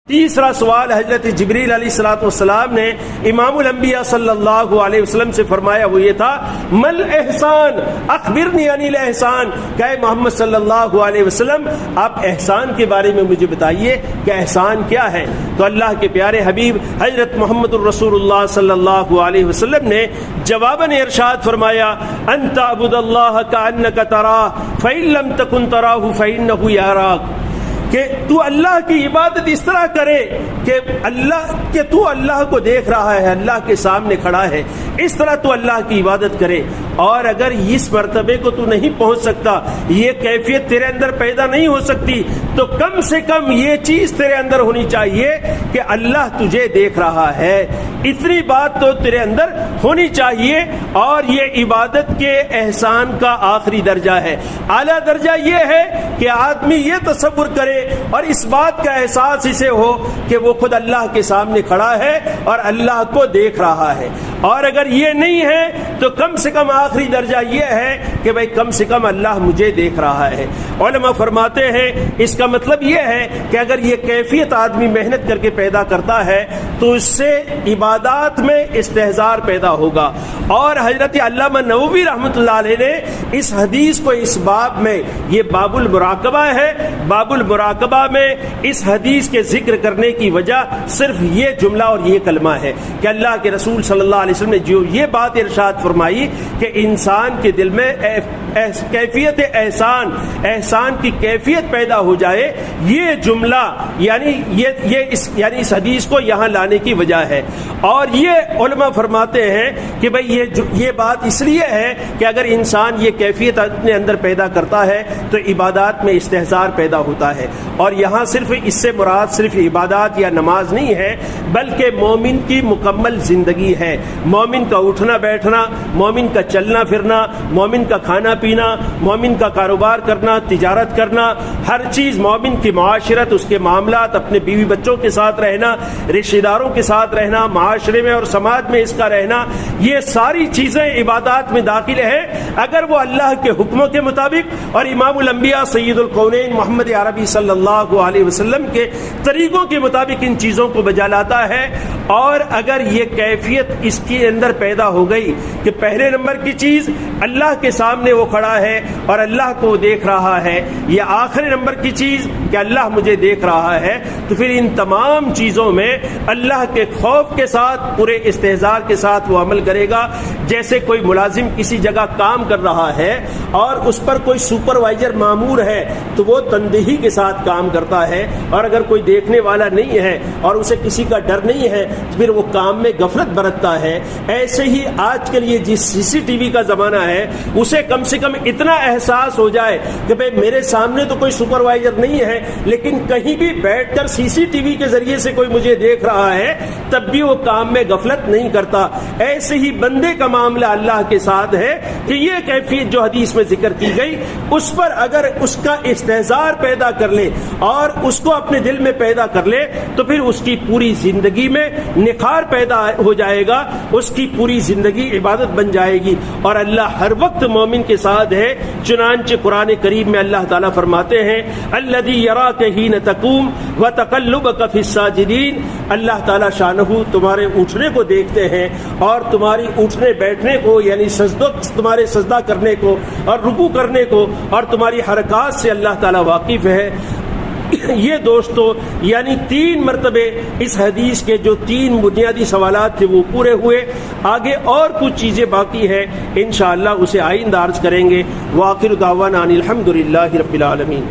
تیسرا سوال حضرت جبریل علیہ الصلوۃ والسلام نے امام الانبیاء صلی اللہ علیہ وسلم سے فرمایا، وہ یہ تھا مل احسان اخبرنی عن الاحسان، کہ محمد صلی اللہ علیہ وسلم آپ احسان کے بارے میں مجھے بتائیے کہ احسان کیا ہے۔ تو اللہ کے پیارے حبیب حضرت محمد الرسول اللہ صلی اللہ علیہ وسلم نے جواباً ارشاد فرمایا، ان تعبد اللہ کأنک تراہ فإن لم تکن تراہ فإنہ یراک، کہ تو اللہ کی عبادت اس طرح کرے کہ تو اللہ کو دیکھ رہا ہے، اللہ کے سامنے کھڑا ہے، اس طرح تو اللہ کی عبادت کرے۔ اور اگر اس مرتبے کو تو نہیں پہنچ سکتا، یہ کیفیت تیرے اندر پیدا نہیں ہو سکتی، تو کم سے کم یہ چیز تیرے اندر ہونی چاہیے کہ اللہ تجھے دیکھ رہا ہے، اتنی بات تو تیرے اندر ہونی چاہیے۔ اور یہ عبادت کے احسان کا آخری درجہ ہے۔ اعلیٰ درجہ یہ ہے کہ آدمی یہ تصور کرے اور اس بات کا احساس اسے ہو کہ وہ خود اللہ کے سامنے کھڑا ہے اور اللہ کو دیکھ رہا ہے۔ اور اگر یہ نہیں ہے تو کم سے کم آخری درجہ یہ ہے کہ بھئی کم سے کم اللہ مجھے دیکھ رہا ہے۔ علماء فرماتے ہیں اس کا مطلب یہ ہے کہ اگر یہ کیفیت آدمی محنت کر کے پیدا کرتا ہے تو اس سے عبادات میں استحضار پیدا ہوگا۔ اور حضرت علامہ نووی رحمۃ اللہ علیہ نے اس حدیث کو اس باب میں، یہ باب المراقبہ ہے، باب المراقبہ میں اس حدیث کے ذکر کرنے کی وجہ صرف یہ جملہ اور یہ کلمہ ہے کہ اللہ کے رسول صلی اللہ علیہ وسلم نے جو یہ بات ارشاد فرمائی کہ انسان کے دل میں کیفیت احسان کی کیفیت پیدا ہو جائے، یہ جملہ یعنی اس حدیث کو یہاں لانے کی وجہ ہے۔ اور یہ علماء فرماتے ہیں کہ بھئی یہ بات اس لیے ہے کہ اگر انسان یہ کیفیت اپنے اندر پیدا کرتا ہے تو عبادات میں استحضار پیدا ہوتا ہے۔ اور یہاں صرف اس سے مراد صرف عبادات یا نماز نہیں ہے، بلکہ مومن کی مکمل زندگی ہے۔ مومن کا اٹھنا بیٹھنا، مومن کا چلنا پھرنا، مومن کا کھانا پینا، مومن کا کاروبار کرنا، تجارت کرنا، ہر چیز مومن کی معاشرت، اس کے معاملات، اپنے بیوی بچوں کے ساتھ رہنا، رشتہ داروں کے ساتھ رہنا، معاشرے میں اور سماج میں اس کا رہنا، یہ ساری چیزیں عبادات میں داخل ہیں اگر وہ اللہ کے حکموں کے مطابق اور امام الانبیاء سید الکونین محمد عربی صلی اللہ علیہ وسلم کے طریقوں کے مطابق ان چیزوں کو بجا لاتا ہے۔ اور اگر یہ کیفیت اس کے اندر پیدا ہو گئی کہ پہلے نمبر کی چیز اللہ کے سامنے وہ کھڑا ہے اور اللہ کو دیکھ رہا ہے، یا آخری نمبر کی چیز کہ اللہ مجھے دیکھ رہا ہے، تو پھر ان تمام چیزوں میں اللہ کے خوف کے ساتھ، پورے استحضار کے ساتھ وہ عمل کرے گا۔ جیسے کوئی ملازم کسی جگہ کام کر رہا ہے اور اس پر کوئی سپروائزر مامور ہے تو وہ تندہی کے ساتھ کام کرتا ہے، اور اگر کوئی دیکھنے والا نہیں ہے اور اسے کسی کا ڈر نہیں ہے تو پھر وہ کام میں غفلت برتتا ہے۔ ایسے ہی آج کے لیے جس CCTV کا زمانہ ہے اسے کم سے کم اتنا احساس ہو جائے کہ بھئی میرے سامنے تو کوئی سپروائزر نہیں ہے لیکن کہیں بھی بیٹھ کر CCTV کے ذریعے سے کوئی مجھے دیکھ رہا ہے، تب بھی وہ کام میں غفلت نہیں کرتا۔ ایسے ہی بندے کا معاملہ اللہ کے ساتھ ہے کہ یہ کیفیت جو حدیث میں ذکر کی گئی اس پر اگر اس کا استحضار پیدا کر لے اور اس کو اپنے دل میں پیدا کر لے تو پھر اس کی پوری زندگی میں نکھار پیدا ہو جائے گا، اس کی پوری زندگی عبادت بن جائے گی، اور اللہ ہر وقت مومن کے ساتھ ہے۔ چنانچہ قرآن کریم میں اللہ تعالیٰ فرماتے ہیں الذی یراک حین تقوم وتقلبک فی الساجدین، اللہ تعالیٰ شانہ تمہارے اٹھنے کو دیکھتے ہیں اور تمہاری اٹھنے بیٹھنے کو، یعنی تمہارے سجدہ کرنے کو اور رکوع کرنے کو اور تمہاری حرکات سے اللہ تعالیٰ واقف ہے۔ یہ دوستو یعنی 3 مرتبے اس حدیث کے جو 3 بنیادی سوالات تھے وہ پورے ہوئے۔ آگے اور کچھ چیزیں باقی ہیں، انشاءاللہ اسے آئندہ عرض کریں گے۔ وآخر دعوانا ان الحمدللہ رب العالمین۔